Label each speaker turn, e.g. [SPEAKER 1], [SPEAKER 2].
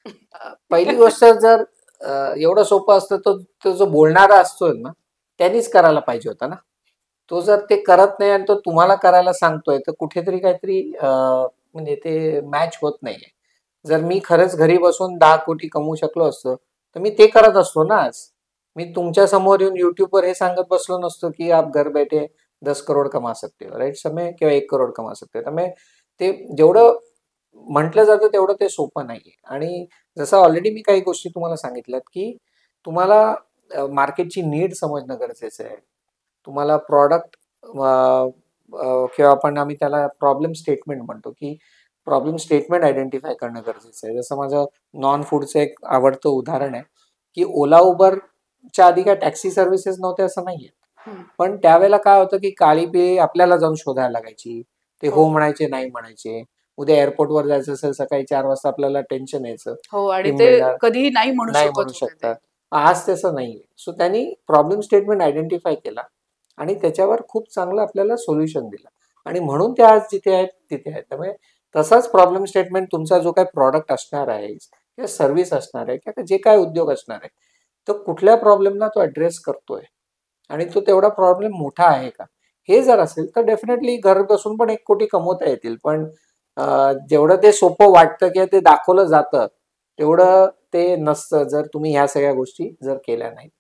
[SPEAKER 1] पहिली गोष्ट जर एवढं सोपं असतं तर तो जो बोलणारा असतोय ना, त्यांनीच करायला पाहिजे होता ना. तो जर ते करत नाही आणि तो तुम्हाला करायला सांगतोय, तर कुठेतरी काहीतरी म्हणजे ते मॅच होत नाहीये. जर मी खरंच घरी बसून 10 कोटी कमवू शकलो असतो, तर मी ते करत असतो ना आज. मी तुमच्या समोर येऊन YouTubeवर हे सांगत बसलो नसतो, की आप घर बैठे 10 करोड कमा सकते हो, राइट समय किंवा 1 करोड कमा सकते हो. त्यामुळे ते जेवढं म्हटलं जातं तेवढं ते सोपं नाहीये. आणि जसं ऑलरेडी मी काही गोष्टी तुम्हाला सांगितल्यात, की तुम्हाला मार्केटची नीड समजणं गरजेचं आहे. तुम्हाला प्रॉडक्ट किंवा आम्ही त्याला प्रॉब्लेम स्टेटमेंट म्हणतो, की प्रॉब्लेम स्टेटमेंट आयडेंटिफाय करणं गरजेचं आहे. जसं माझं नॉन फूडचं एक आवडतं उदाहरण आहे, की ओला, उबरच्या आधी काय टॅक्सी सर्व्हिसेस नव्हते असं नाहीये. पण त्यावेळेला काय होतं, की काळी बिळी आपल्याला जाऊन शोधायला लागायची. ते हो म्हणायचे, नाही म्हणायचे. उद्या एअरपोर्टवर जायचं असेल सकाळी 4 वाजता आपल्याला टेन्शन यायचं,
[SPEAKER 2] हो, आणि
[SPEAKER 1] की
[SPEAKER 2] ते
[SPEAKER 1] मिळणार,
[SPEAKER 2] कधीही नाही म्हणू
[SPEAKER 1] नाही म्हणू
[SPEAKER 2] शकत होते ते.
[SPEAKER 1] शकतात. आज तसं नाहीये. सो त्यांनी प्रॉब्लेम स्टेटमेंट आयडेंटिफाय केला आणि त्याच्यावर खूप चांगलं आपल्याला सोल्युशन दिलं आणि म्हणून ते आज जिथे आहेत तिथे आहेत. त्यामुळे तसाच प्रॉब्लेम स्टेटमेंट तुमचा जो काही प्रॉडक्ट असणार आहे किंवा सर्व्हिस असणार आहे किंवा जे काय उद्योग असणार आहे, तो कुठल्या प्रॉब्लेमला तो ॲड्रेस करतोय आणि तो तेवढा प्रॉब्लेम मोठा आहे का? हे जर असेल तर डेफिनेटली घर बसून पण 1 कोटी कमवता येतील. पण जेवढं ते सोपं वाटतं किंवा ते दाखवलं जातं, तेवढं ते नसतं जर तुम्ही ह्या सगळ्या गोष्टी जर केल्या नाहीत तर.